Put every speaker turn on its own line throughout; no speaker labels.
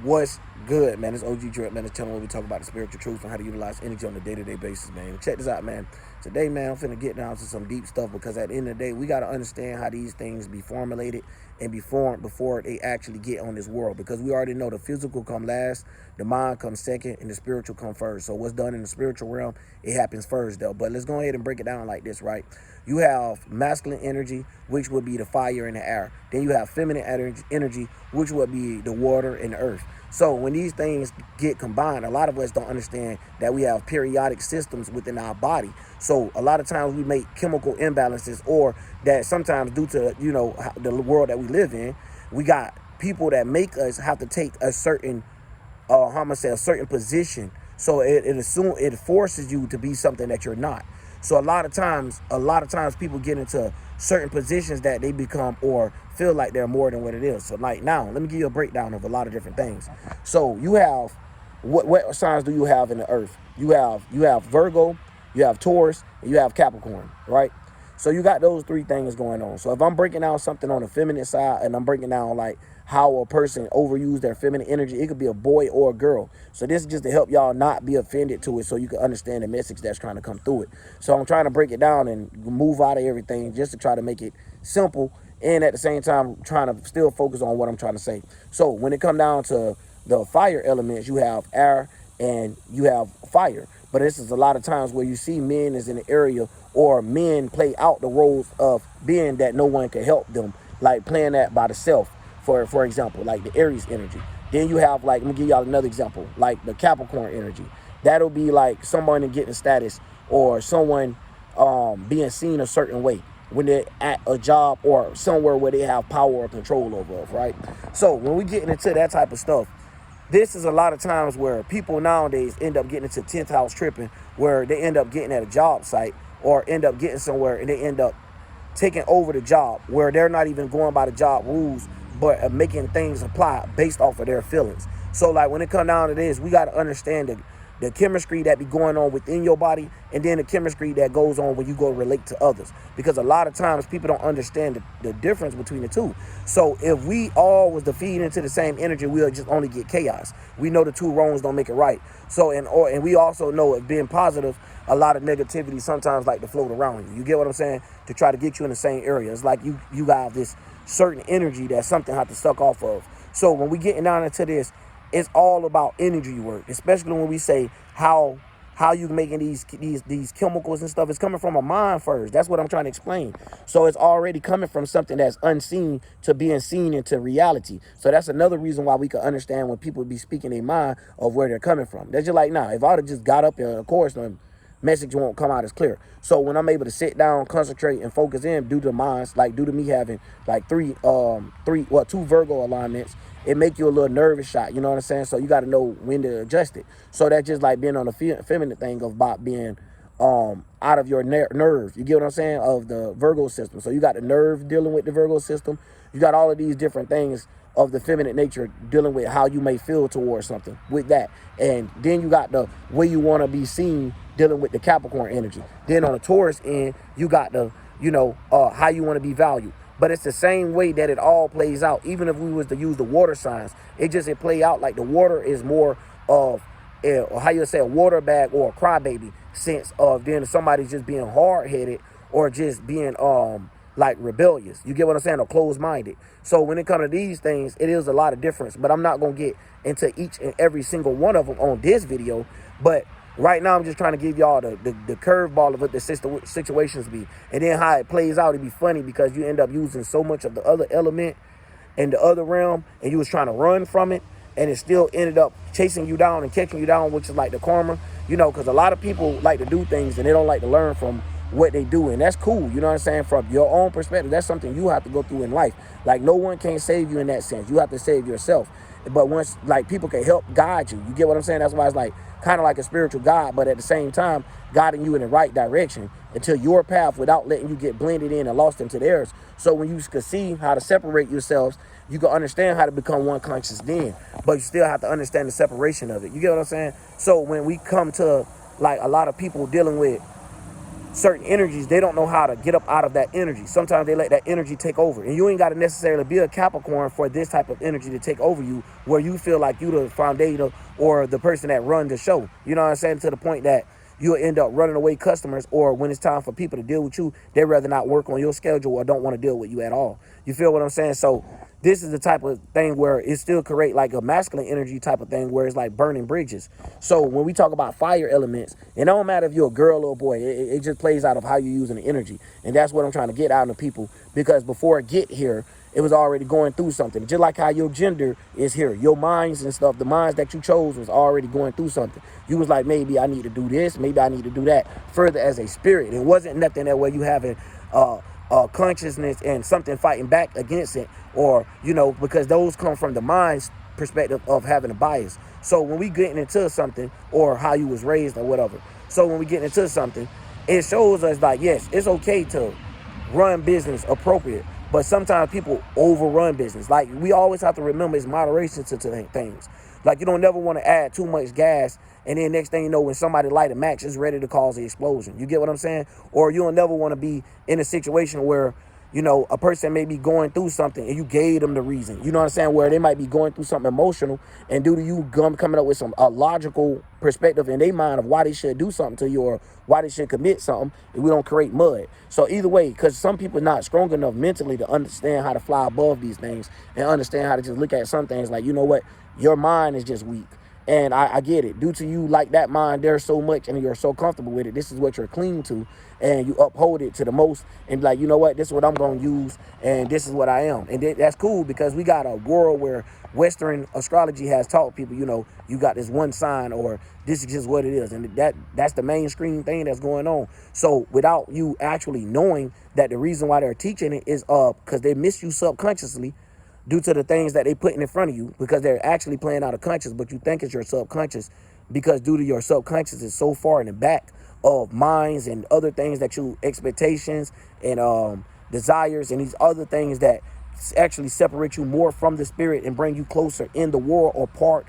What's good, man? It's OG Drip, man. It's channel where we talk about the spiritual truth and how to utilize energy on a day-to-day basis, man. Check this out, man. Today, man, I'm finna get down to some deep stuff because at the end of the day, we got to understand how these things be formulated and be formed before they actually get on this world, because we already know the physical come last, the mind comes second, and the spiritual come first. So what's done in the spiritual realm, it happens first, though. But let's go ahead and break it down like this, right? You have masculine energy, which would be the fire and the air. Then you have feminine energy, which would be the water and the earth. So when these things get combined, a lot of us don't understand that we have periodic systems within our body. So a lot of times we make chemical imbalances, or that sometimes due to, you know, the world that we live in, we got people that make us have to take a certain, a certain position. So it forces you to be something that you're not. So a lot of times people get into certain positions that they become or feel like they're more than what it is. So like now, let me give you a breakdown of a lot of different things. So you have, what signs do you have in the earth? You have Virgo, you have Taurus, and you have Capricorn, right? So you got those three things going on. So if I'm breaking down something on the feminine side, and I'm breaking down like how a person overuse their feminine energy, it could be a boy or a girl. So this is just to help y'all not be offended to it, so you can understand the message that's trying to come through it. So I'm trying to break it down and move out of everything just to try to make it simple, and at the same time trying to still focus on what I'm trying to say. So when it comes down to the fire elements, you have air and you have fire. But this is a lot of times where you see men is in the area, or men play out the roles of being that no one can help them, like playing that by the self, for example, like the Aries energy. Then you have, like, let me give y'all another example, like the Capricorn energy. That'll be like someone getting status, or someone being seen a certain way when they're at a job or somewhere where they have power or control over, right? So when we get into that type of stuff, this is a lot of times where people nowadays end up getting into 10th house tripping, where they end up getting at a job site or end up getting somewhere and they end up taking over the job, where they're not even going by the job rules, but making things apply based off of their feelings. So like when it comes down to this, we got to understand the chemistry that be going on within your body, and then the chemistry that goes on when you go relate to others. Because a lot of times people don't understand the difference between the two. So if we all was to feed into the same energy, we'll just only get chaos. We know the two wrongs don't make it right. So and we also know, if being positive, a lot of negativity sometimes like to float around you. You get what I'm saying? To try to get you in the same area. It's like you have this certain energy that something have to suck off of. So when we getting down into this, it's all about energy work, especially when we say how you making these chemicals and stuff. It's coming from a mind first. That's what I'm trying to explain. So it's already coming from something that's unseen to being seen into reality. So that's another reason why we can understand when people be speaking their mind of where they're coming from. They're just like, nah, if I'd have just got up here, of course, the message won't come out as clear. So when I'm able to sit down, concentrate, and focus in due to minds, like due to me having like two Virgo alignments, it make you a little nervous shot, you know what I'm saying? So you got to know when to adjust it. So that's just like being on the feminine thing of about being out of your nerve. You get what I'm saying? Of the Virgo system. So you got the nerve dealing with the Virgo system. You got all of these different things of the feminine nature dealing with how you may feel towards something with that. And then you got the way you want to be seen dealing with the Capricorn energy. Then on the Taurus end, you got the, how you want to be valued. But it's the same way that it all plays out. Even if we was to use the water signs, it play out like the water is more of a water bag or a crybaby sense of then somebody's just being hard-headed or just being like rebellious. You get what I'm saying? Or closed-minded. So when it comes to these things, it is a lot of difference. But I'm not going to get into each and every single one of them on this video. But right now, I'm just trying to give y'all the curveball of what the situations be. And then how it plays out, it'd be funny because you end up using so much of the other element in the other realm, and you was trying to run from it, and it still ended up chasing you down and catching you down, which is like the karma, because a lot of people like to do things and they don't like to learn from what they do. And that's cool, you know what I'm saying? From your own perspective, that's something you have to go through in life. Like, no one can save you in that sense. You have to save yourself. But once, like, people can help guide you, you get what I'm saying? That's why it's like kind of like a spiritual guide, but at the same time guiding you in the right direction into your path without letting you get blended in and lost into theirs. So when you can see how to separate yourselves, you can understand how to become one conscious then, but you still have to understand the separation of it. You get what I'm saying? So when we come to like a lot of people dealing with certain energies, they don't know how to get up out of that energy. Sometimes they let that energy take over. And you ain't got to necessarily be a Capricorn for this type of energy to take over you, where you feel like you the founder or the person that run the show. You know what I'm saying? To the point that you'll end up running away customers, or when it's time for people to deal with you, they'd rather not work on your schedule or don't want to deal with you at all. You feel what I'm saying? So this is the type of thing where it still create like a masculine energy type of thing, where it's like burning bridges. So when we talk about fire elements, it don't matter if you're a girl or a boy, it just plays out of how you're using the energy. And that's what I'm trying to get out of people, because before it get here, it was already going through something. Just like how your gender is here, your minds and stuff, the minds that you chose was already going through something. You was like, maybe I need to do this, maybe I need to do that, further as a spirit. It wasn't nothing that where you having consciousness and something fighting back against it, or, you know, because those come from the mind's perspective of having a bias. So when we getting into something, or how you was raised or whatever, so when we get into something, it shows us like, yes, it's okay to run business appropriate, but sometimes people overrun business. Like, we always have to remember it's moderation to things. Like, you don't never want to add too much gas, and then next thing you know, when somebody light a match, it's ready to cause the explosion. You get what I'm saying? Or you'll never want to be in a situation where, you know, a person may be going through something and you gave them the reason. You know what I'm saying? Where they might be going through something emotional, and due to you coming up with some logical perspective in their mind of why they should do something to you, or why they should commit something, we don't create mud. So either way, because some people are not strong enough mentally to understand how to fly above these things and understand how to just look at some things like, you know what, your mind is just weak. And I get it. Due to you like that mind there so much, and you're so comfortable with it, this is what you're clinging to, and you uphold it to the most, and be like, you know what, this is what I'm going to use, and this is what I am. And that's cool, because we got a world where Western astrology has taught people, you know, you got this one sign, or this is just what it is. And that's the mainstream thing that's going on. So without you actually knowing that the reason why they're teaching it is because they miss you subconsciously, due to the things that they putting in front of you, because they're actually playing out of conscious, but you think it's your subconscious, because due to your subconscious is so far in the back of minds and other things that you expectations and desires and these other things that actually separate you more from the spirit and bring you closer in the world, or part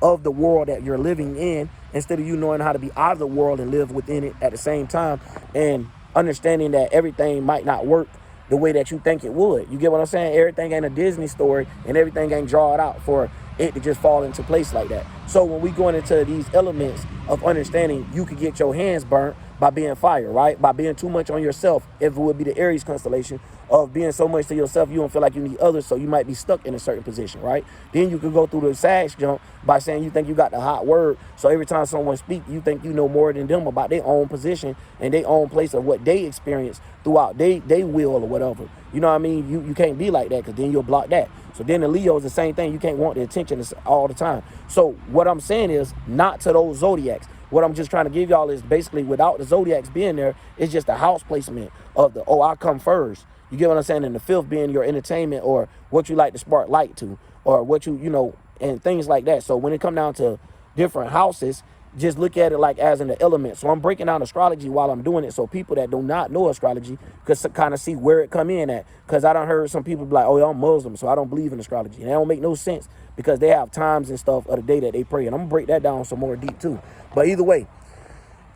of the world that you're living in, instead of you knowing how to be out of the world and live within it at the same time, and understanding that everything might not work the way that you think it would. You get what I'm saying? Everything ain't a Disney story, and everything ain't drawn out for it to just fall into place like that. So when we going into these elements of understanding, you could get your hands burnt by being fire, right? By being too much on yourself, if it would be the Aries constellation, of being so much to yourself, you don't feel like you need others, so you might be stuck in a certain position, right? Then you could go through the Sag jump by saying you think you got the hot word, so every time someone speaks, you think you know more than them about their own position and their own place of what they experience throughout they will or whatever. You know what I mean? You can't be like that, because then you'll block that. So then the Leo is the same thing. You can't want the attention all the time. So what I'm saying is, not to those zodiacs. What I'm just trying to give y'all is basically, without the zodiacs being there, it's just the house placement of the, I come first. You get what I'm saying? And the fifth being your entertainment, or what you like to spark light to, or what you know, and things like that. So when it come down to different houses, just look at it like as in the element. So I'm breaking down astrology while I'm doing it, so people that do not know astrology could kind of see where it come in at. Because I done heard some people be like, oh, yeah, I'm Muslim, so I don't believe in astrology. And that don't make no sense, because they have times and stuff of the day that they pray. And I'm going to break that down some more deep too. But either way,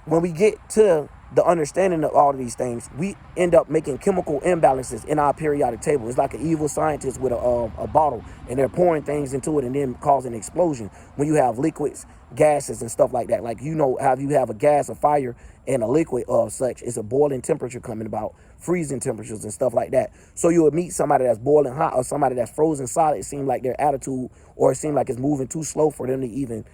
when we get to the understanding of all of these things, we end up making chemical imbalances in our periodic table. It's like an evil scientist with a bottle, and they're pouring things into it and then causing an explosion when you have liquids, gases, and stuff like that. Like, you know, how you have a gas, a fire, and a liquid of such, it's a boiling temperature coming about, freezing temperatures and stuff like that. So you would meet somebody that's boiling hot, or somebody that's frozen solid. It seems like their attitude, or it seems like it's moving too slow for them to even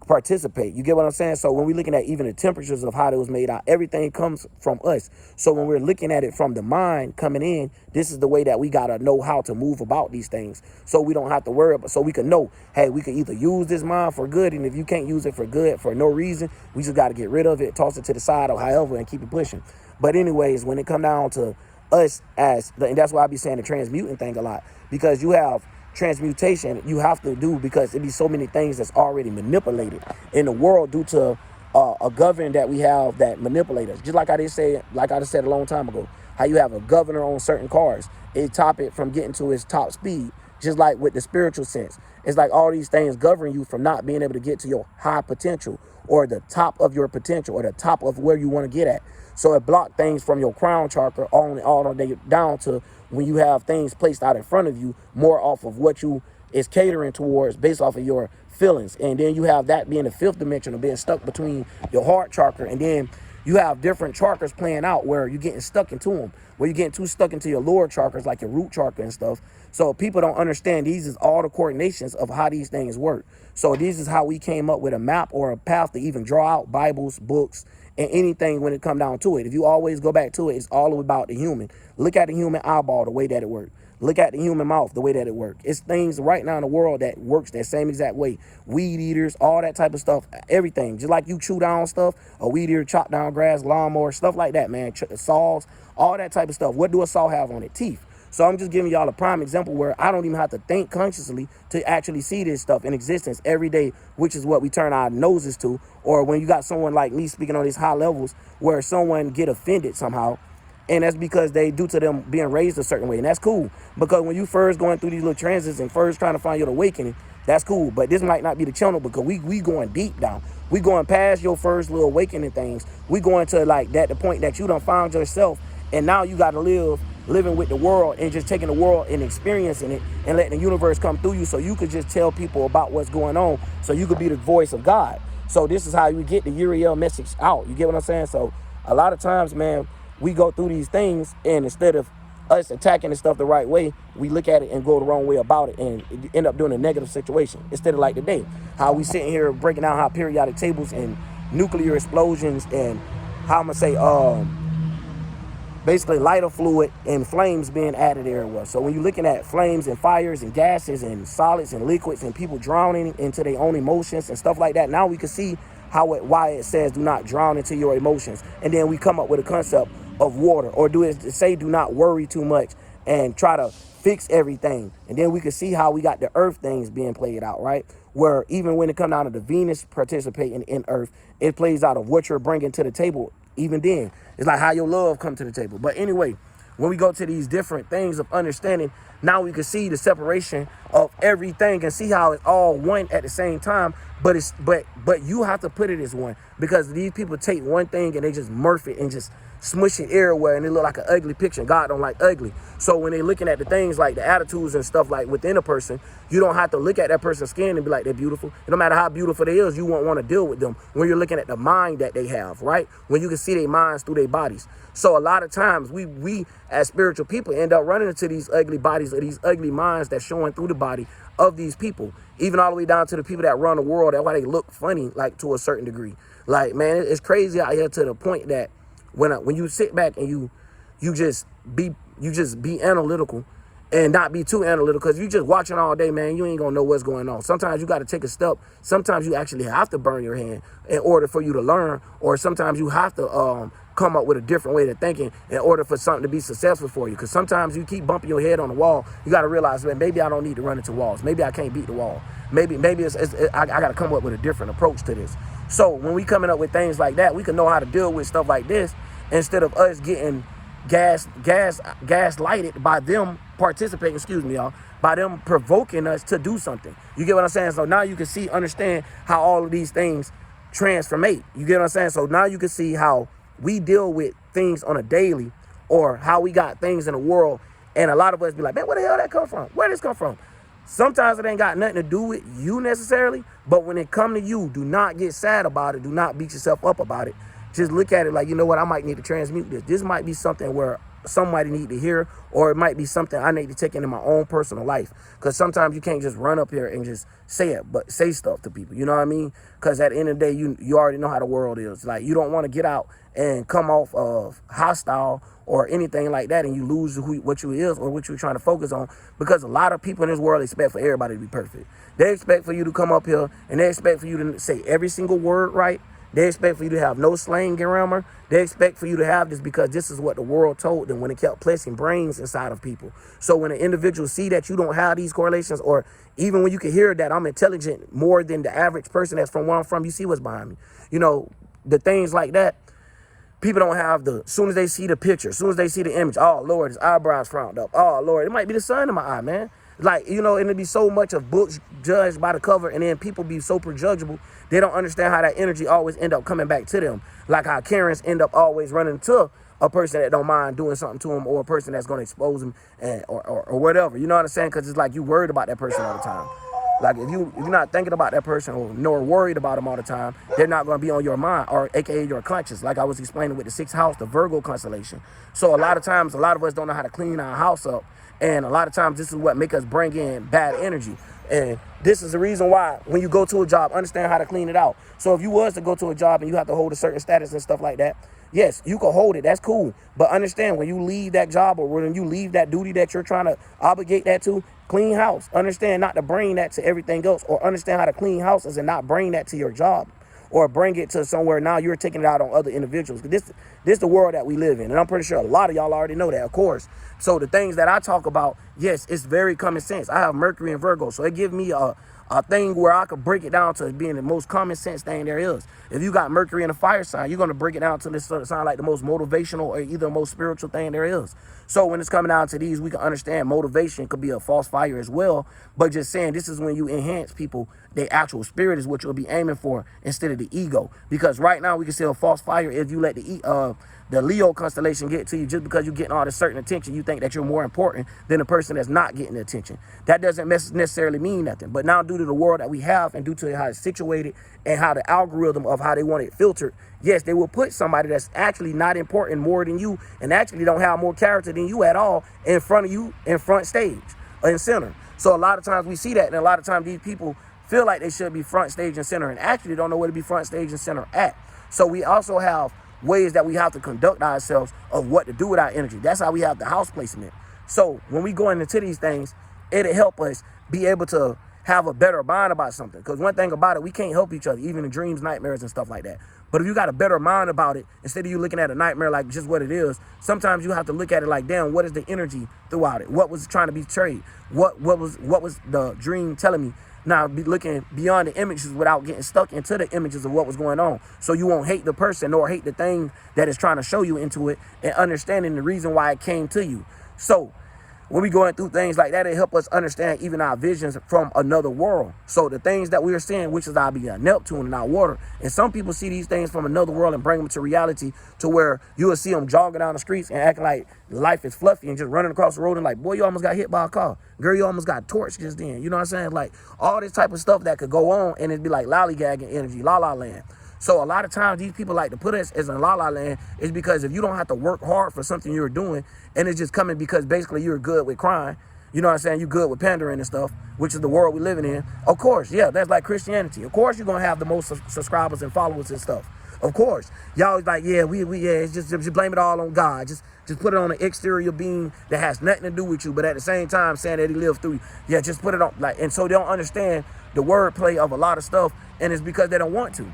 participate. You get what I'm saying? So when we're looking at even the temperatures of how it was made out, everything comes from us. So when we're looking at it from the mind coming in, this is the way that we got to know how to move about these things, so we don't have to worry about, so we can know, hey, we can either use this mind for good, and if you can't use it for good for no reason, we just got to get rid of it, toss it to the side, or however, and keep it pushing. But anyways, when it come down to us and that's why I be saying the transmuting thing a lot, because you have transmutation you have to do, because it be so many things that's already manipulated in the world due to a government that we have that manipulate us. Just like I just said a long time ago, how you have a governor on certain cars, it top it from getting to its top speed Just like with the spiritual sense, it's like all these things govern you from not being able to get to your high potential or the top of your potential or the top of where you want to get at. So it blocked things from your crown chakra all the way down to when you have things placed out in front of you more off of what you is catering towards based off of your feelings. And then you have that being the fifth dimension of being stuck between your heart chakra, and then you have different chakras playing out where you're getting stuck into them, where you're getting too stuck into your lower chakras like your root chakra and stuff. So people don't understand these is all the coordinations of how these things work. So this is how we came up with a map or a path to even draw out Bibles, books, and anything when it come down to it. If you always go back to it, it's all about the human. Look at the human eyeball, the way that it works. Look at the human mouth, the way that it works. It's things right now in the world that works that same exact way. Weed eaters, all that type of stuff, everything. Just like you chew down stuff, a weed eater chop down grass, lawnmower, stuff like that, man. Saws, all that type of stuff. What do a saw have on it? Teeth. So I'm just giving y'all a prime example where I don't even have to think consciously to actually see this stuff in existence every day, which is what we turn our noses to. Or when you got someone like me speaking on these high levels where someone get offended somehow, and that's because they due to them being raised a certain way. And that's cool. Because when you first going through these little transits and first trying to find your awakening, that's cool. But this might not be the channel because we going deep down. We going past your first little awakening things. We going to like that the point that you done found yourself. And now you got to living with the world and just taking the world and experiencing it and letting the universe come through you so you could just tell people about what's going on so you could be the voice of God. So this is how you get the Uriel message out. You get what I'm saying? So a lot of times, man, we go through these things, and instead of us attacking the stuff the right way, we look at it and go the wrong way about it and end up doing a negative situation. Instead of like today, how we sitting here breaking down how periodic tables and nuclear explosions and how I'm going to say, basically lighter fluid and flames being added everywhere. So when you're looking at flames and fires and gases and solids and liquids and people drowning into their own emotions and stuff like that, now we can see why it says do not drown into your emotions. And then we come up with a concept of water, or do it say do not worry too much and try to fix everything. And then we can see how we got the earth things being played out, right? Where even when it comes down to the Venus participating in earth, it plays out of what you're bringing to the table. Even then, it's like how your love come to the table. But anyway, when we go to these different things of understanding, now we can see the separation of everything and see how it's all one at the same time. But you have to put it as one, because these people take one thing and they just murph it and just smush it everywhere, and it look like an ugly picture. God don't like ugly. So when they're looking at the things like the attitudes and stuff like within a person, you don't have to look at that person's skin and be like, they're beautiful. No matter how beautiful they is, you won't want to deal with them when you're looking at the mind that they have, right? When you can see their minds through their bodies. So a lot of times we as spiritual people end up running into these ugly bodies or these ugly minds that's showing through the body of these people, even all the way down to the people that run the world. That's why they look funny, like to a certain degree. Like, man, it's crazy out here to the point that when you sit back and you just be analytical and not be too analytical, because you just watching all day, man, you ain't gonna know what's going on. Sometimes you got to take a step. Sometimes you actually have to burn your hand in order for you to learn, or sometimes you have to come up with a different way of thinking in order for something to be successful for you. Because sometimes you keep bumping your head on the wall. You got to realize, man, maybe I don't need to run into walls. Maybe I can't beat the wall. Maybe I got to come up with a different approach to this. So when we coming up with things like that, we can know how to deal with stuff like this instead of us getting gaslighted by them participating, y'all, by them provoking us to do something. You get what I'm saying? So now you can understand how all of these things transformate. You get what I'm saying? So now you can see how we deal with things on a daily, or how we got things in the world. And a lot of us be like, man, where the hell that come from? Where this come from? Sometimes it ain't got nothing to do with you necessarily, but when it come to you, do not get sad about it. Do not beat yourself up about it. Just look at it like, you know what, I might need to transmute this. This might be something where somebody need to hear, or it might be something I need to take into my own personal life. Because sometimes you can't just run up here and just say it, but say stuff to people. You know what I mean? Because at the end of the day, you already know how the world is. Like, you don't want to get out and come off of hostile or anything like that, and you lose what you is or what you're trying to focus on. Because a lot of people in this world expect for everybody to be perfect. They expect for you to come up here and they expect for you to say every single word right. They expect for you to have no slang grammar. They expect for you to have this because this is what the world told them when it kept placing brains inside of people. So when an individual see that you don't have these correlations, or even when you can hear that I'm intelligent more than the average person that's from where I'm from, you see what's behind me. You know, the things like that, people don't have as soon as they see the picture, as soon as they see the image, oh, Lord, his eyebrows frowned up. Oh, Lord, it might be the sun in my eye, man. Like, you know, and it'd be so much of books judged by the cover, and then people be so prejudgeable, they don't understand how that energy always end up coming back to them. Like how Karens end up always running to a person that don't mind doing something to them, or a person that's going to expose them, and, or whatever. You know what I'm saying? Because it's like you worried about that person all the time. Like if you're not thinking about that person or nor worried about them all the time, they're not going to be on your mind, or AKA your conscience. Like I was explaining with the 6th house, the Virgo constellation. So a lot of times, a lot of us don't know how to clean our house up. And a lot of times this is what make us bring in bad energy. And this is the reason why when you go to a job, understand how to clean it out. So if you was to go to a job and you have to hold a certain status and stuff like that, yes, you can hold it. That's cool. But understand when you leave that job, or when you leave that duty that you're trying to obligate that to, clean house. Understand not to bring that to everything else, or understand how to clean houses and not bring that to your job, or bring it to somewhere now you're taking it out on other individuals. This is the world that we live in. And I'm pretty sure a lot of y'all already know that, of course. So the things that I talk about, yes, it's very common sense. I have Mercury and Virgo, so it gives me a thing where I could break it down to being the most common sense thing there is. If you got Mercury in a fire sign, you're going to break it down to this sound like the most motivational or either the most spiritual thing there is. So when it's coming down to these, we can understand motivation could be a false fire as well. But just saying, this is when you enhance people, their actual spirit is what you'll be aiming for instead of the ego. Because right now we can see a false fire if you let the Leo constellation get to you. Just because you're getting all this certain attention, you think that you're more important than the person that's not getting the attention. That doesn't necessarily mean nothing. But now due to the world that we have, and due to how it's situated and how the algorithm of how they want it filtered, yes, they will put somebody that's actually not important more than you, and actually don't have more character than you at all, in front of you, in front stage, in center. So a lot of times we see that, and a lot of times these people feel like they should be front stage and center, and actually don't know where to be front stage and center at. So we also have ways that we have to conduct ourselves of what to do with our energy. That's how we have the house placement. So when we go into these things, it'll help us be able to have a better mind about something. Because one thing about it, we can't help each other, even in dreams, nightmares, and stuff like that. But if you got a better mind about it, instead of you looking at a nightmare like just what it is, sometimes you have to look at it like, damn, what is the energy throughout it? What was trying to be portrayed? What was the dream telling me? Now, be looking beyond the images without getting stuck into the images of what was going on. So you won't hate the person or hate the thing that is trying to show you into it, and understanding the reason why it came to you. So when we going through things like that, it help us understand even our visions from another world. So the things that we are seeing, which is our Neptune and our water, and some people see these things from another world and bring them to reality, to where you will see them jogging down the streets and acting like life is fluffy and just running across the road and like, boy, you almost got hit by a car. Girl, you almost got torched just then. You know what I'm saying? Like all this type of stuff that could go on, and it'd be like lollygagging energy, la la land. So a lot of times these people like to put us as in la la land is because if you don't have to work hard for something you're doing, and it's just coming because basically you're good with crime, you know what I'm saying? You're good with pandering and stuff, which is the world we're living in. Of course, yeah, that's like Christianity. Of course you're going to have the most subscribers and followers and stuff. Of course. Y'all like, yeah, it's just blame it all on God. Just put it on an exterior being that has nothing to do with you, but at the same time saying that he lived through you. Yeah, just put it on. Like, and so they don't understand the wordplay of a lot of stuff, and it's because they don't want to.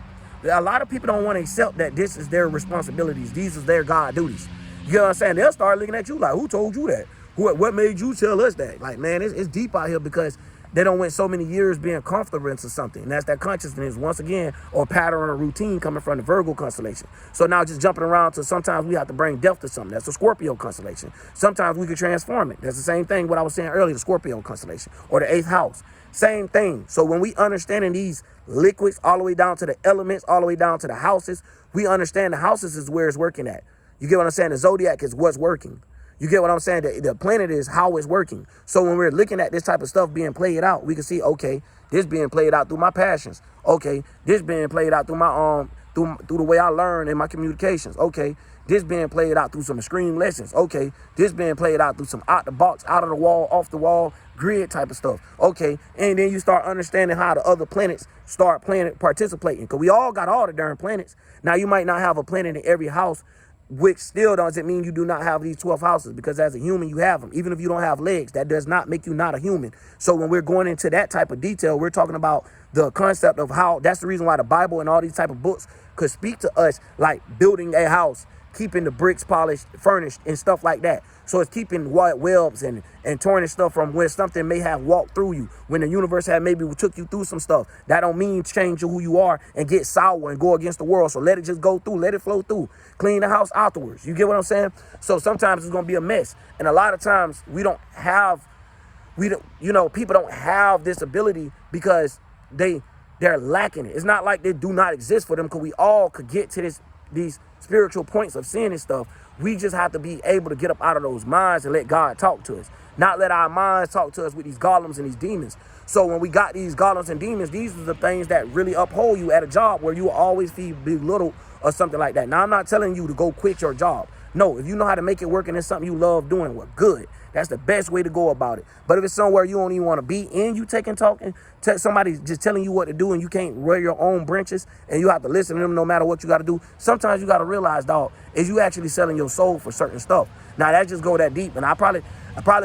A lot of people don't want to accept that this is their responsibilities. These is their God duties. You know what I'm saying? They'll start looking at you like, who told you that? What made you tell us that? Like, man, it's deep out here because they don't went so many years being comfortable into something. And that's that consciousness, once again, or pattern or routine coming from the Virgo constellation. So now just jumping around to sometimes we have to bring depth to something. That's the Scorpio constellation. Sometimes we can transform it. That's the same thing what I was saying earlier, the Scorpio constellation or the 8th house. Same thing. So when we understanding these liquids all the way down to the elements, all the way down to the houses, we understand the houses is where it's working at. You get what I'm saying? The zodiac is what's working. You get what I'm saying? The planet is how it's working. So when we're looking at this type of stuff being played out, we can see, okay, this being played out through my passions. Okay, this being played out through my through the way I learn in my communications. Okay, this being played out through some extreme lessons. Okay, this being played out through some out the box, out of the wall, off the wall, grid type of stuff. Okay, and then you start understanding how the other planets start participating. Because we all got all the darn planets. Now you might not have a planet in every house, which still doesn't mean you do not have these 12 houses, because as a human, you have them. Even if you don't have legs, that does not make you not a human. So when we're going into that type of detail, we're talking about the concept of how, that's the reason why the Bible and all these type of books could speak to us like building a house, keeping the bricks polished, furnished, and stuff like that. So it's keeping webs and torn stuff from where something may have walked through you. When the universe had maybe took you through some stuff, that don't mean change who you are and get sour and go against the world. So let it just go through, let it flow through. Clean the house afterwards. You get what I'm saying? So sometimes it's going to be a mess. And a lot of times we don't have We don't, you know, people don't have this ability because they're lacking it. It's not like they do not exist for them, because we all could get to these spiritual points of sin and stuff. We just have to be able to get up out of those minds and let God talk to us. Not let our minds talk to us with these golems and these demons. So when we got these golems and demons, these are the things that really uphold you at a job where you will always feel belittled or something like that. Now, I'm not telling you to go quit your job. No, if you know how to make it work and it's something you love doing, well, good. That's the best way to go about it. But if it's somewhere you don't even want to be and you talking, somebody just telling you what to do and you can't wear your own branches and you have to listen to them no matter what you got to do, sometimes you got to realize, dog, is you actually selling your soul for certain stuff. Now, that just go that deep, and I probably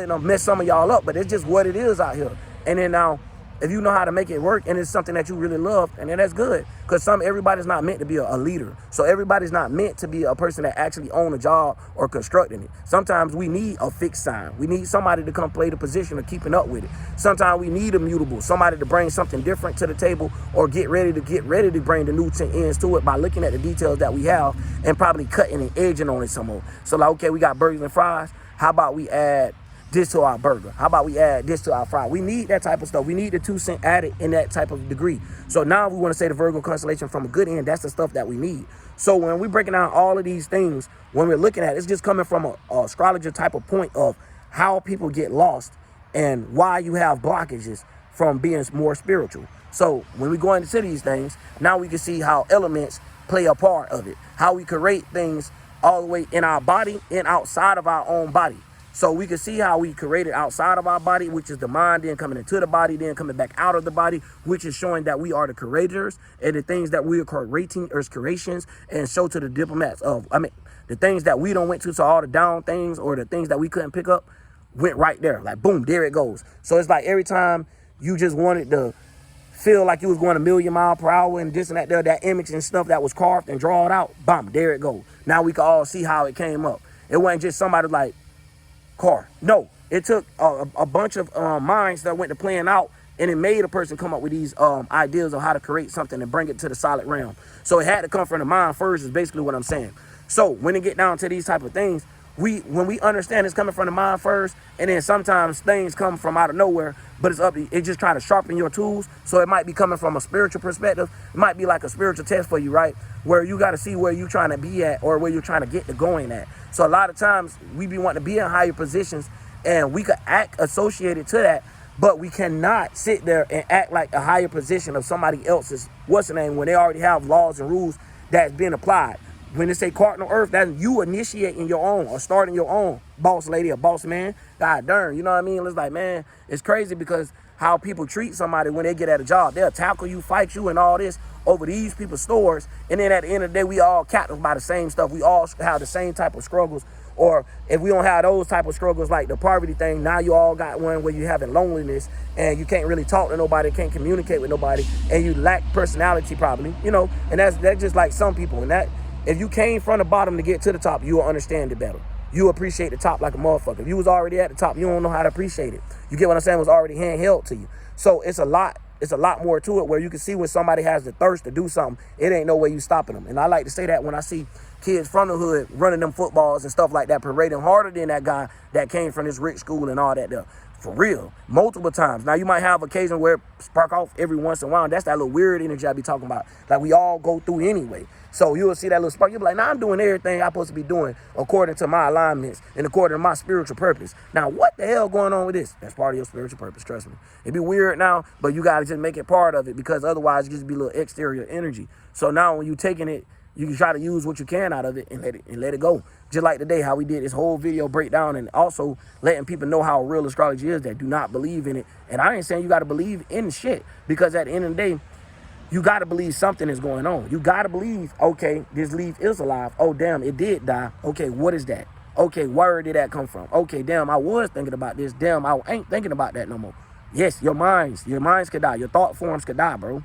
don't mess some of y'all up, but it's just what it is out here. And then now, if you know how to make it work and it's something that you really love, and then that's good. Because everybody's not meant to be a leader. So everybody's not meant to be a person that actually own a job or constructing it. Sometimes we need a fixed sign. We need somebody to come play the position of keeping up with it. Sometimes we need a mutable, somebody to bring something different to the table or get ready to bring the new ends to it by looking at the details that we have and probably cutting and edging on it some more. So like, okay, we got burgers and fries. How about we add this to our burger? How about we add this to our fry? We need that type of stuff. We need the 2 cent added in that type of degree. So now we want to say the Virgo constellation from a good end. That's the stuff that we need. So when we're breaking down all of these things, when we're looking at it, it's just coming from a astrologer type of point of how people get lost and why you have blockages from being more spiritual. So when we go into these things, now we can see how elements play a part of it, how we create things all the way in our body and outside of our own body. So we can see how we created outside of our body, which is the mind, then coming into the body, then coming back out of the body, which is showing that we are the creators and the things that we are creating as creations, and show to the diplomats of, the things that we don't went to, so all the down things or the things that we couldn't pick up went right there. Like, boom, there it goes. So it's like every time you just wanted to feel like you was going a million miles per hour and this and that, there, that image and stuff that was carved and drawn out, bam, there it goes. Now we can all see how it came up. It wasn't just somebody like, car. No, it took a bunch of minds that went to playing out, and it made a person come up with these ideas of how to create something and bring it to the solid realm. So it had to come from the mind first, is basically what I'm saying. So when it get down to these type of things, when we understand it's coming from the mind first, and then sometimes things come from out of nowhere, but it just try to sharpen your tools. So it might be coming from a spiritual perspective. It might be like a spiritual test for you, right? Where you got to see where you're trying to be at or where you're trying to get to going at. So a lot of times we be wanting to be in higher positions, and we could act associated to that, but we cannot sit there and act like a higher position of somebody else's, when they already have laws and rules that's being applied. When they say cardinal earth, that's you initiating your own or starting your own boss lady or boss man. God darn, you know what I mean? It's like, man, it's crazy because how people treat somebody when they get at a job. They'll tackle you, fight you, and all this over these people's stores. And then at the end of the day, we all captive by the same stuff. We all have the same type of struggles. Or if we don't have those type of struggles like the poverty thing, now you all got one where you're having loneliness and you can't really talk to nobody, can't communicate with nobody, and you lack personality probably, you know. And that's just like some people. And that, if you came from the bottom to get to the top, you will understand it better. You appreciate the top like a motherfucker. If you was already at the top, you don't know how to appreciate it. You get what I'm saying? It was already handheld to you. So it's a lot more to it, where you can see when somebody has the thirst to do something, it ain't no way you stopping them. And I like to say that when I see kids from the hood running them footballs and stuff like that, parading harder than that guy that came from this rich school and all that there. For real, multiple times. Now, you might have occasion where it spark off every once in a while. That's that little weird energy I be talking about. Like we all go through anyway. So you'll see that little spark. You'll be like, nah, I'm doing everything I'm supposed to be doing according to my alignments and according to my spiritual purpose. Now, what the hell going on with this? That's part of your spiritual purpose, trust me. It'd be weird now, but you got to just make it part of it, because otherwise it just be a little exterior energy. So now when you taking it, you can try to use what you can out of it and let it go. Just like today, how we did this whole video breakdown, and also letting people know how real astrology is that do not believe in it. And I ain't saying you got to believe in shit, because at the end of the day, you got to believe something is going on. You got to believe, okay, this leaf is alive. Oh, damn, it did die. Okay, what is that? Okay, where did that come from? Okay, damn, I was thinking about this. Damn, I ain't thinking about that no more. Yes, your minds could die. Your thought forms could die, bro.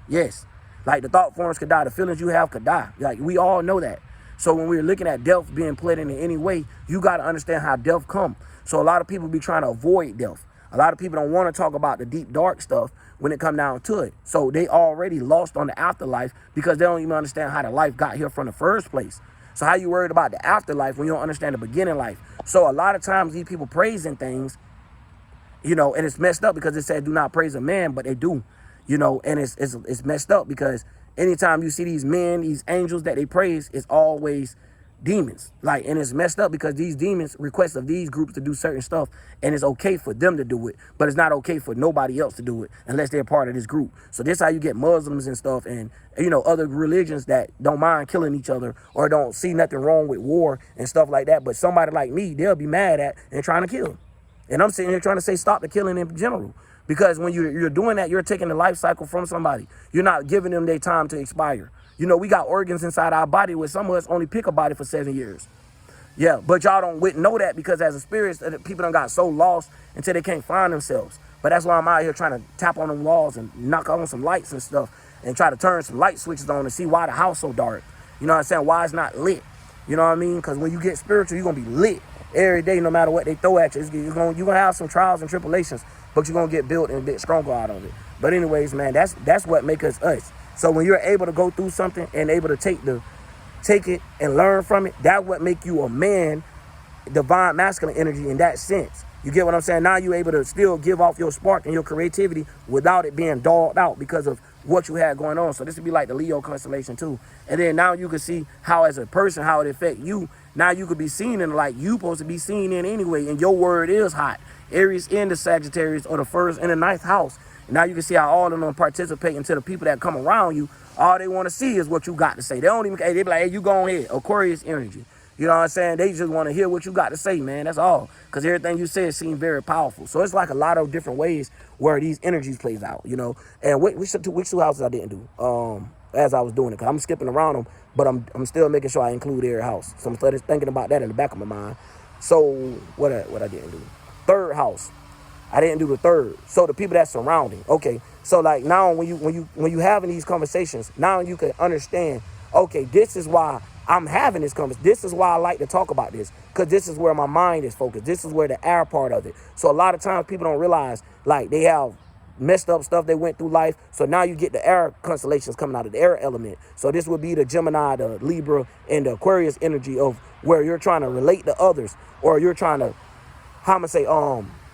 Yes. Like the thought forms could die. The feelings you have could die. Like we all know that. So when we're looking at death being played in any way, you got to understand how death come. So a lot of people be trying to avoid death. A lot of people don't want to talk about the deep, dark stuff when it come down to it. So they already lost on the afterlife because they don't even understand how the life got here from the first place. So how you worried about the afterlife when you don't understand the beginning life? So a lot of times these people praising things, You know, and it's messed up because it said do not praise a man, but they do. You know, and it's messed up because anytime you see these men, these angels that they praise, it's always demons. Like, and it's messed up because these demons request of these groups to do certain stuff, and it's okay for them to do it, but it's not okay for nobody else to do it unless they're part of this group. So this how you get Muslims and stuff, and you know, other religions that don't mind killing each other or don't see nothing wrong with war and stuff like that. But somebody like me, they'll be mad at and trying to kill. And I'm sitting here trying to say stop the killing in general. Because when you're doing that, you're taking the life cycle from somebody. You're not giving them their time to expire. You know, we got organs inside our body where some of us only pick a body for 7 years. Yeah, but y'all wouldn't know that because as a spirit, people done got so lost until they can't find themselves. But that's why I'm out here trying to tap on them walls and knock on some lights and stuff and try to turn some light switches on and see why the house so dark. You know what I'm saying? Why it's not lit. You know what I mean? Because when you get spiritual, you're going to be lit every day, no matter what they throw at you. You're going to have some trials and tribulations, but you're going to get built and get stronger out of it. But anyways, man, that's what makes us us. So when you're able to go through something and able to take it and learn from it, that's what make you a man, divine masculine energy in that sense. You get what I'm saying? Now you're able to still give off your spark and your creativity without it being dogged out because of what you had going on. So this would be like the Leo constellation too. And then now you can see how as a person, how it affect you. Now you could be seen in like you supposed to be seen in anyway. And your word is hot. Aries in the Sagittarius or the first and the ninth house. And now you can see how all of them participate into the people that come around you. All they want to see is what you got to say. They don't even, they be like, hey, you go ahead. Aquarius energy. You know what I'm saying? They just want to hear what you got to say, man. That's all. Because everything you said seems very powerful. So it's like a lot of different ways where these energies plays out, you know. And which two houses I didn't do as I was doing it. Because I'm skipping around them, but I'm still making sure I include every house. So I'm started thinking about that in the back of my mind. So what I didn't do. Third house. I didn't do the third. So the people that's surrounding. Okay. So like now when you having these conversations, now you can understand, okay, this is why I'm having this conversation. This is why I like to talk about this, because this is where my mind is focused. This is where the air part of it. So a lot of times people don't realize, like, they have messed up stuff they went through life. So now you get the air constellations coming out of the air element. So this would be the Gemini, the Libra, and the Aquarius energy of where you're trying to relate to others, or you're trying to, how am I say,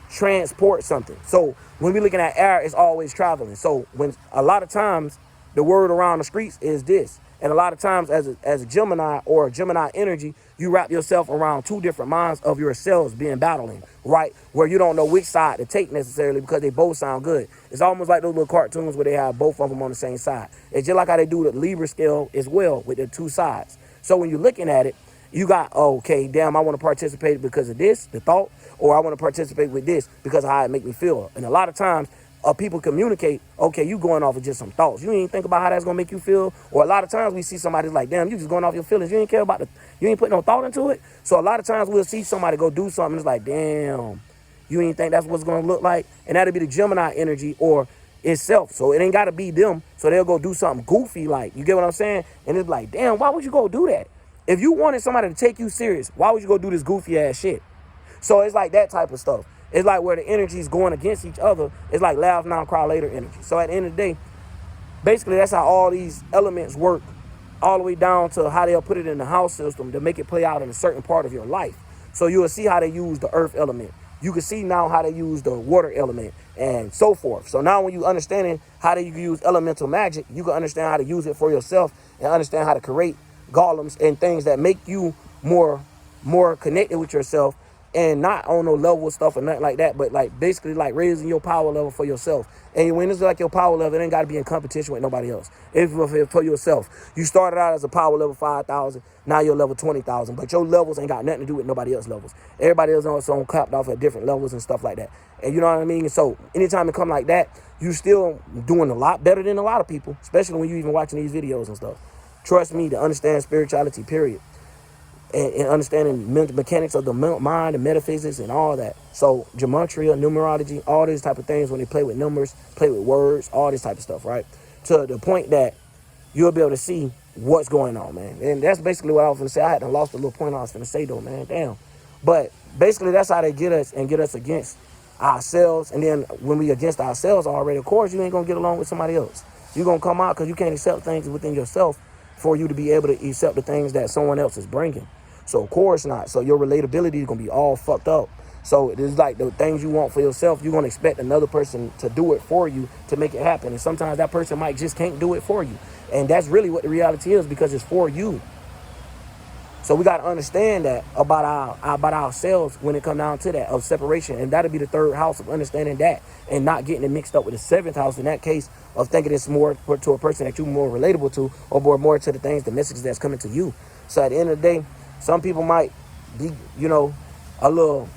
transport something. So when we're looking at air, it's always traveling. So when a lot of times the word around the streets is this. And a lot of times as a Gemini or a Gemini energy, you wrap yourself around two different minds of yourselves being battling, right? Where you don't know which side to take necessarily because they both sound good. It's almost like those little cartoons where they have both of them on the same side. It's just like how they do the Libra scale as well with the two sides. So when you're looking at it, you got, okay, damn, I want to participate because of this, the thought, or I want to participate with this because of how it make me feel. And a lot of times, people communicate, okay, you going off of just some thoughts. You ain't think about how that's going to make you feel. Or a lot of times we see somebody like, damn, you just going off your feelings. You ain't care about you ain't putting no thought into it. So a lot of times we'll see somebody go do something. It's like, damn, you ain't think that's what's going to look like. And that'll be the Gemini energy or itself. So it ain't got to be them. So they'll go do something goofy like, you get what I'm saying? And it's like, damn, why would you go do that? If you wanted somebody to take you serious, why would you go do this goofy ass shit? So it's like that type of stuff. It's like where the energy is going against each other. It's like laugh now, cry later energy. So at the end of the day, basically that's how all these elements work, all the way down to how they'll put it in the house system to make it play out in a certain part of your life. So you'll see how they use the earth element. You can see now how they use the water element and so forth. So now when you understanding how to use elemental magic, you can understand how to use it for yourself and understand how to create golems and things that make you more connected with yourself. And not on no level stuff or nothing like that, but like basically like raising your power level for yourself. And when it's like your power level, it ain't got to be in competition with nobody else. It's for yourself. You started out as a power level 5,000, now you're level 20,000, but your levels ain't got nothing to do with nobody else's levels. Everybody else is on capped off at different levels and stuff like that. And you know what I mean? So anytime it come like that, you still doing a lot better than a lot of people, especially when you even watching these videos and stuff. Trust me, to understand spirituality, period. And understanding mechanics of the mind and metaphysics and all that. So gematria, numerology, all these type of things when they play with numbers, play with words, all this type of stuff, right? To the point that you'll be able to see what's going on, man. And that's basically what I was going to say. I had lost a little point I was going to say, though, man. Damn. But basically that's how they get us and get us against ourselves. And then when we against ourselves already, of course, you ain't going to get along with somebody else. You're going to come out because you can't accept things within yourself for you to be able to accept the things that someone else is bringing. So of course not. So your relatability is going to be all fucked up. So it's like the things you want for yourself, you're going to expect another person to do it for you to make it happen. And sometimes that person might just can't do it for you. And that's really what the reality is, because it's for you. So we got to understand that about ourselves when it comes down to that, of separation. And that'll be the third house of understanding that, and not getting it mixed up with the seventh house in that case, of thinking it's more to a person that you're more relatable to, or more to the things, the messages that's coming to you. So at the end of the day, some people might be, you know, a little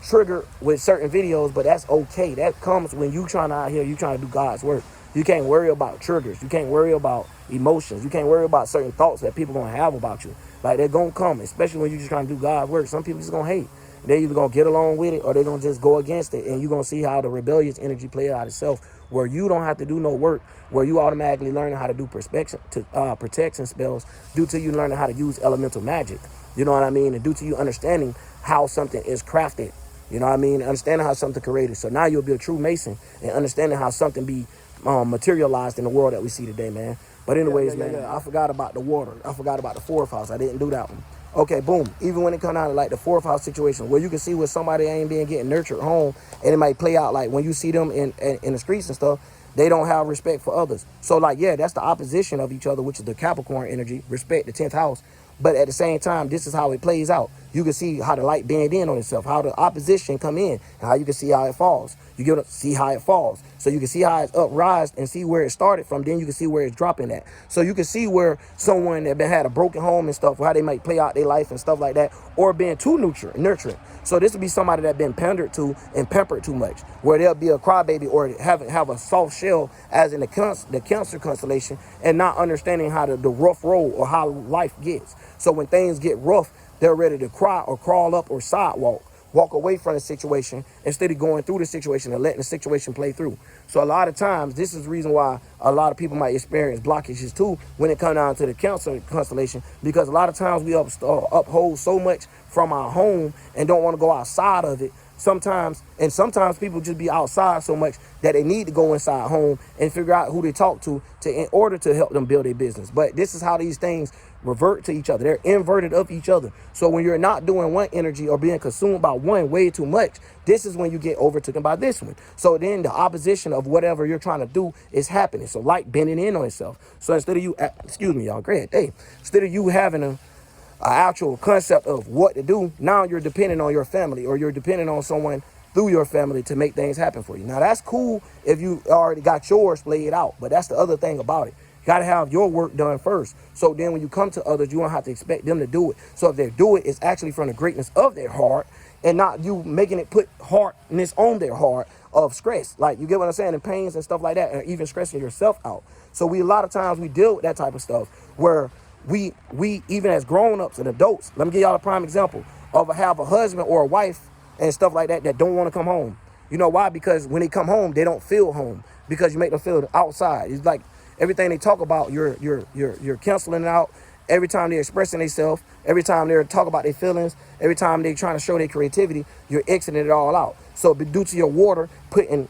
triggered with certain videos, but that's okay. That comes when you trying to out here, you trying to do God's work. You can't worry about triggers. You can't worry about emotions. You can't worry about certain thoughts that people gonna have about you. Like, they're gonna come, especially when you're just trying to do God's work. Some people just gonna hate. They're either gonna get along with it, or they're gonna just go against it. And you're gonna see how the rebellious energy play out itself, where you don't have to do no work, where you automatically learning how to do protection spells due to you learning how to use elemental magic. You know what I mean? And due to you understanding how something is crafted. You know what I mean? Understanding how something created. So now you'll be a true Mason, and understanding how something be materialized in the world that we see today, man. But anyways, man, I forgot about the water. I forgot about the fourth house. I didn't do that one. Okay, boom. Even when it comes out of like the fourth house situation, where you can see where somebody ain't being getting nurtured home, and it might play out like when you see them in the streets and stuff, they don't have respect for others. So like, yeah, that's the opposition of each other, which is the Capricorn energy, respect, the 10th house. But at the same time, this is how it plays out. You can see how the light bend in on itself, how the opposition come in, and how you can see how it falls. You get to see how it falls. So you can see how it's uprised and see where it started from. Then you can see where it's dropping at. So you can see where someone that had a broken home and stuff, how they might play out their life and stuff like that, or being too nurturing. So this would be somebody that been pandered to and pampered too much, where they'll be a crybaby or have a soft shell, as in the Cancer constellation, and not understanding how the rough road or how life gets. So when things get rough, they're ready to cry or crawl up or walk away from the situation instead of going through the situation and letting the situation play through. So a lot of times, this is the reason why a lot of people might experience blockages too when it comes down to the Cancer constellation, because a lot of times we uphold so much from our home and don't want to go outside of it. Sometimes people just be outside so much that they need to go inside home and figure out who they talk to in order to help them build their business. But this is how these things revert to each other. They're inverted of each other. So when you're not doing one energy or being consumed by one way too much, this is when you get overtaken by this one. So then the opposition of whatever you're trying to do is happening. So light bending in on itself. So instead of you, excuse me, y'all, great day. Instead of you having an actual concept of what to do, now you're depending on your family, or you're depending on someone through your family to make things happen for you. Now that's cool if you already got yours laid out, but that's the other thing about it. You got to have your work done first. So then when you come to others, you don't have to expect them to do it. So if they do it, it's actually from the greatness of their heart, and not you making it put heartness on their heart of stress. Like, you get what I'm saying? And pains and stuff like that, and even stressing yourself out. So a lot of times we deal with that type of stuff where we even as grown-ups and adults, let me give y'all a prime example of have a husband or a wife and stuff like that don't want to come home. You know why? Because when they come home, they don't feel home, because you make them feel outside. It's like everything they talk about, you're canceling it out. Every time they're expressing themselves, every time they're talking about their feelings, every time they're trying to show their creativity, you're exiting it all out. So due to your water putting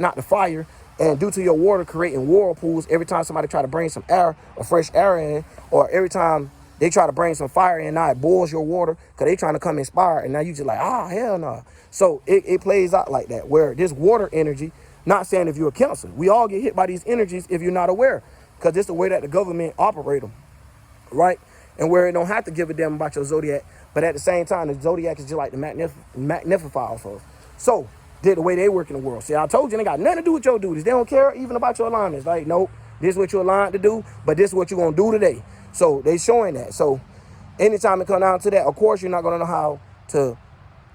out the fire, and due to your water creating whirlpools, every time somebody try to bring some air or fresh air in, or every time they try to bring some fire in, now it boils your water because they trying to come inspired, and now you just like, hell no. So it plays out like that, where this water energy, not saying if you're a Cancer, we all get hit by these energies if you're not aware, because it's the way that the government operate them, right? And where it don't have to give a damn about your zodiac, but at the same time, the zodiac is just like the magnifier for us. So the way they work in the world. See, I told you, they got nothing to do with your duties. They don't care even about your alignments. Like, nope, this is what you're aligned to do, but this is what you're going to do today. So they showing that. So anytime it comes down to that, of course, you're not going to know how to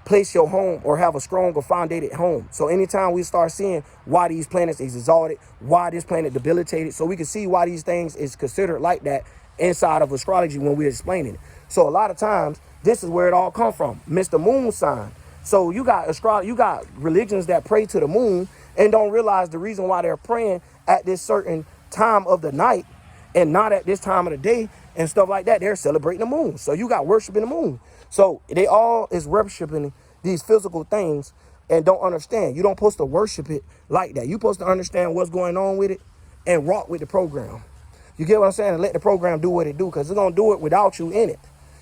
place your home or have a strong or founded home. So anytime we start seeing why these planets is exalted, why this planet debilitated, so we can see why these things is considered like that inside of astrology when we're explaining it. So a lot of times, this is where it all comes from. Mr. Moon sign. So you got religions that pray to the moon and don't realize the reason why they're praying at this certain time of the night and not at this time of the day and stuff like that. They're celebrating the moon. So you got worshiping the moon. So they all is worshiping these physical things and don't understand. You don't supposed to worship it like that. You're supposed to understand what's going on with it and rock with the program. You get what I'm saying? And let the program do what it do, because it's going to do it without you in it.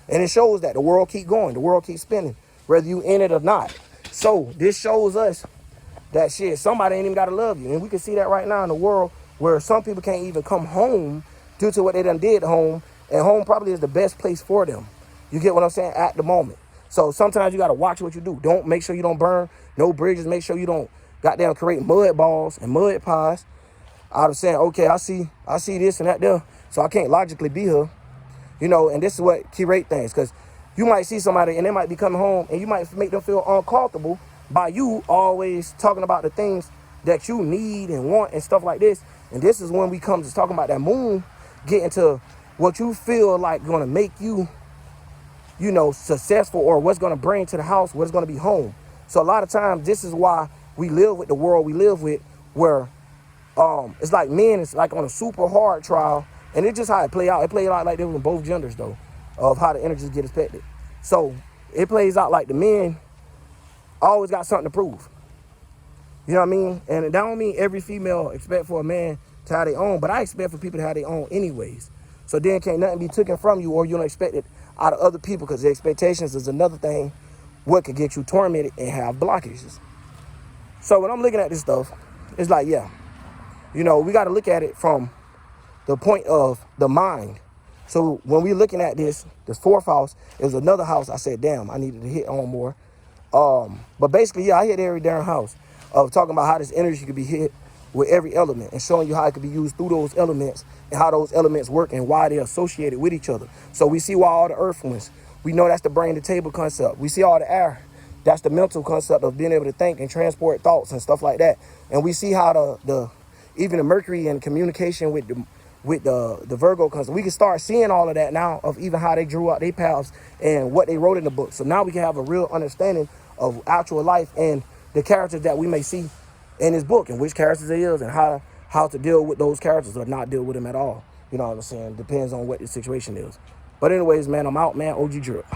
And it shows that the world keep going. The world keeps spinning, whether you in it or not. So this shows us that shit, somebody ain't even gotta love you. And we can see that right now in the world where some people can't even come home due to what they done did at home. And home probably is the best place for them. You get what I'm saying? At the moment. So sometimes you gotta watch what you do. Don't make sure you don't burn no bridges. Make sure you don't goddamn create mud balls and mud pies out of saying, okay, I see this and that there, so I can't logically be here. You know, and this is what curate things, because you might see somebody and they might be coming home and you might make them feel uncomfortable by you always talking about the things that you need and want and stuff like this. And this is when we come to talking about that moon, getting to what you feel like gonna make you, you know, successful, or what's gonna bring to the house, what's gonna be home. So a lot of times this is why we live with the world we live with, where it's like men, it's like on a super hard trial, and it's just how it play out. It plays out like they were in both genders though, of how the energies get affected. So it plays out like the men always got something to prove. You know what I mean? And that don't mean every female expect for a man to have their own, but I expect for people to have their own anyways. So then can't nothing be taken from you, or you don't expect it out of other people, because the expectations is another thing what could get you tormented and have blockages. So when I'm looking at this stuff, it's like, yeah, you know, we got to look at it from the point of the mind. So when we're looking at this fourth house is another house. I said, damn, I needed to hit on more. But basically, yeah, I hit every damn house of talking about how this energy could be hit with every element and showing you how it could be used through those elements and how those elements work and why they're associated with each other. So we see why all the earth ones, we know that's the brain to table concept. We see all the air, that's the mental concept of being able to think and transport thoughts and stuff like that. And we see how the even the Mercury and communication with the Virgo concept. We can start seeing all of that now, of even how they drew out their paths and what they wrote in the book. So now we can have a real understanding of actual life and the characters that we may see in this book, and which characters it is, and how to deal with those characters or not deal with them at all. You know what I'm saying? Depends on what the situation is. But anyways, man, I'm out, man. OG Drip.